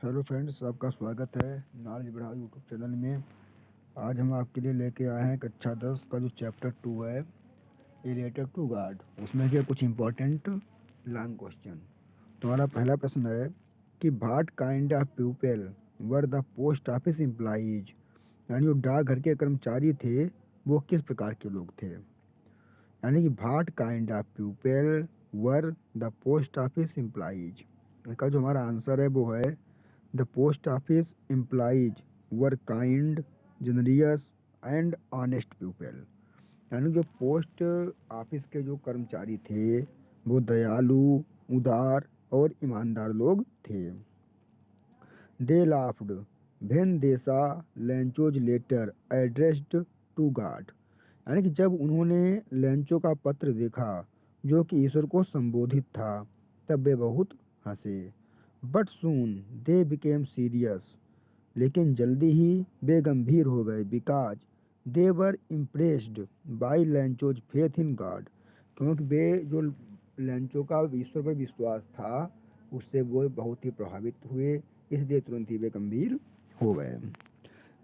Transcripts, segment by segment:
Hello friends, आपका स्वागत है नॉलेज बढ़ाओ यूट्यूब चैनल में। आज हम आपके लिए लेके आए हैं कक्षा 10 का जो चैप्टर 2 है, रिलेटेड टू गार्ड। उसमें के कुछ इंपॉर्टेंट लॉन्ग क्वेश्चन। तुम्हारा पहला प्रश्न है कि what kind of people were the post office employees, यानी जो डाकघर के कर्मचारी थे वो किस प्रकार के लोग थे। यानी कि what kind of people were the post office employees. इसका जो हमारा आंसर है वो है the post office employees were kind, generous and honest people. यानी जो पोस्ट ऑफिस के जो कर्मचारी थे वो दयालु, उदार और ईमानदार लोग थे। दे laughed when they saw Lencho's letter addressed to God. यानी कि जब उन्होंने लेंचो का पत्र देखा जो कि ईश्वर को संबोधित था तब वे बहुत हंसे। But soon they became serious, लेकिन जल्दी ही वे गंभीर हो गए। Because they were impressed by Lencho's faith in God, क्योंकि वे जो लेंचो का ईश्वर पर विश्वास था उससे वो बहुत ही प्रभावित हुए, इसलिए तुरंत ही वे गंभीर हो गए।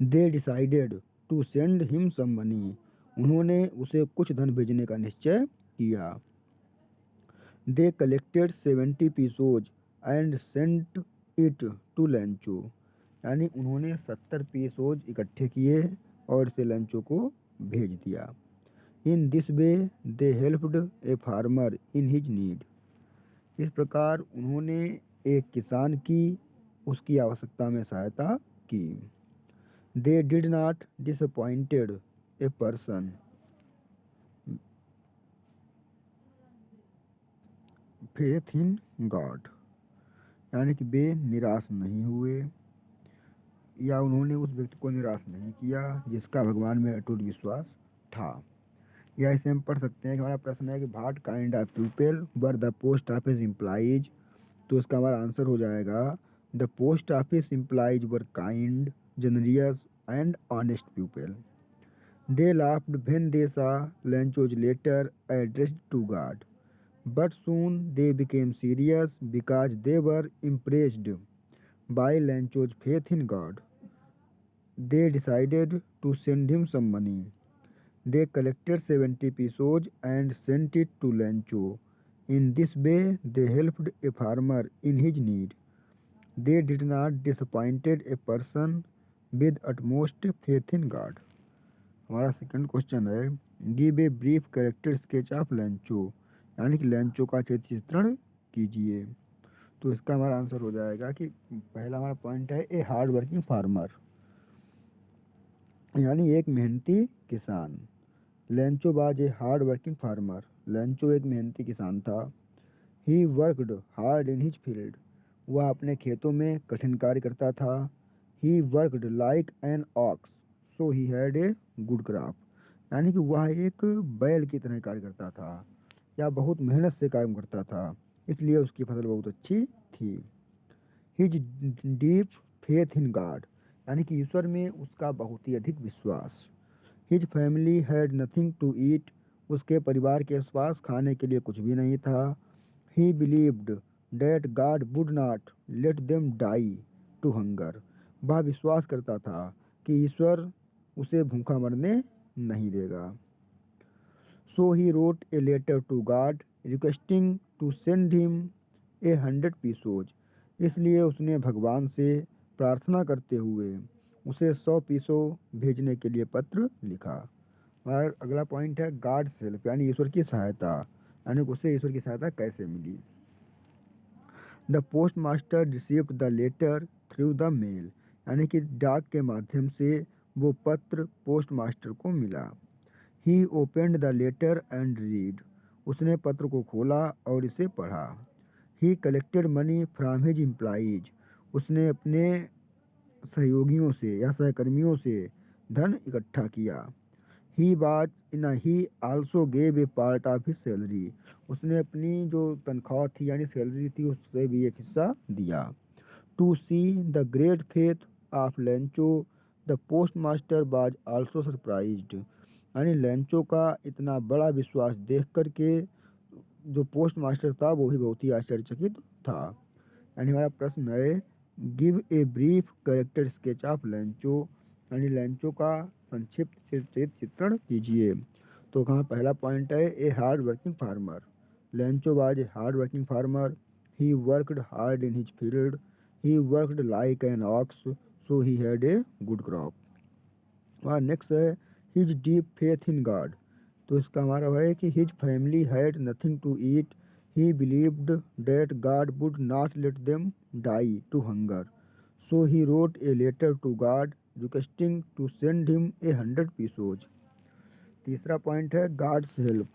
They decided to send him some money, उन्होंने उसे कुछ धन भेजने का निश्चय किया। They collected 70 pesos and sent it to Lencho, यानी उन्होंने 70 पीसोज इकट्ठे किए और इसे लेंचो को भेज दिया। In this way they helped a farmer in his need, इस प्रकार उन्होंने एक किसान की उसकी आवश्यकता में सहायता की। They did not disappointed a person faith in God, यानी कि वे निराश नहीं हुए या उन्होंने उस व्यक्ति को निराश नहीं किया जिसका भगवान में अटूट विश्वास था। या इसे हम पढ़ सकते हैं कि हमारा प्रश्न है कि what kind of people were the post office employees, तो इसका हमारा आंसर हो जाएगा the post office employees were kind, generous and honest people. They laughed when they saw Lencho's letter addressed to God, but soon they became serious because they were impressed by Lancho's faith in God. They decided to send him some money. They collected 70 pesos and sent it to Lancho. In this way, they helped a farmer in his need. They did not disappointed a person with utmost faith in God. हमारा second question है give a brief character sketch of Lencho, यानी कि Lencho का चित्रण कीजिए। तो इसका हमारा आंसर हो जाएगा कि पहला हमारा पॉइंट है ए हार्ड वर्किंग फार्मर, यानी एक मेहनती किसान। लेंचो बाज ए हार्ड वर्किंग फार्मर, लेंचो एक मेहनती किसान था। ही worked hard in his field, वह अपने खेतों में कठिन कार्य करता था। ही worked like an ox so he had a good crop, यानी कि वह एक बैल की तरह कार्य करता था या बहुत मेहनत से काम करता था, इसलिए उसकी फसल बहुत अच्छी थी। His deep faith in God, यानी कि ईश्वर में उसका बहुत ही अधिक विश्वास। His family had nothing to eat, उसके परिवार के पास खाने के लिए कुछ भी नहीं था। He believed that God would not let them die to hunger, वह विश्वास करता था कि ईश्वर उसे भूखा मरने नहीं देगा। So he wrote a letter to God requesting to send him a 100 pesos, इसलिए उसने भगवान से प्रार्थना करते हुए उसे 100 पीसो भेजने के लिए पत्र लिखा। हमारा अगला पॉइंट है गॉड हेल्प, यानी ईश्वर की सहायता, यानी उसे ईश्वर की सहायता कैसे मिली। The post master received the letter through the mail, यानी कि डाक के माध्यम से वो पत्र पोस्ट मास्टर को मिला। He opened the letter and read, उसने पत्र को खोला और इसे पढ़ा। He collected money from his employees, उसने अपने सहयोगियों से या सहकर्मियों से धन इकट्ठा किया। He was in he also gave a part of his salary, उसने अपनी जो तनख्वाह थी यानी सैलरी थी उससे भी एक हिस्सा दिया। To see the great faith of Lencho the post master was also surprised, यानी लेंचो का इतना बड़ा विश्वास देख करके जो पोस्ट मास्टर था वो भी बहुत ही आश्चर्यचकित था। यानी हमारा प्रश्न है give a brief character sketch of लैंचो, यानी लैंचो का संक्षिप्त चित्रण कीजिए। तो कहाँ पहला पॉइंट है a hard working farmer. Lencho was a hard working farmer, he worked hard in his field, he worked like an ox, so he had a good crop. और नेक्स्ट है his deep faith in God. तो इसका हमारा है कि his family had nothing to eat, he believed that God would not let them die to hunger, so he wrote a letter to God requesting to send him 100 pesos. तीसरा point है God's help.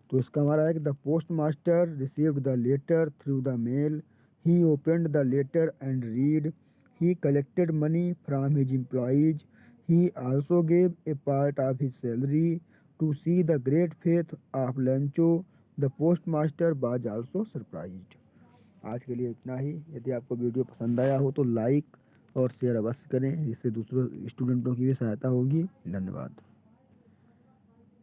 तो इसका हमारा है कि the post master received the letter through the mail, he opened the letter and read, he collected money from his employees, he also gave a part of his salary to see the great faith of Lencho, the post master was also surprised. आज के लिए इतना ही। यदि आपको video पसंद आया हो तो लाइक और शेयर अवश्य करें, जिससे दूसरों स्टूडेंटों की भी सहायता होगी। धन्यवाद।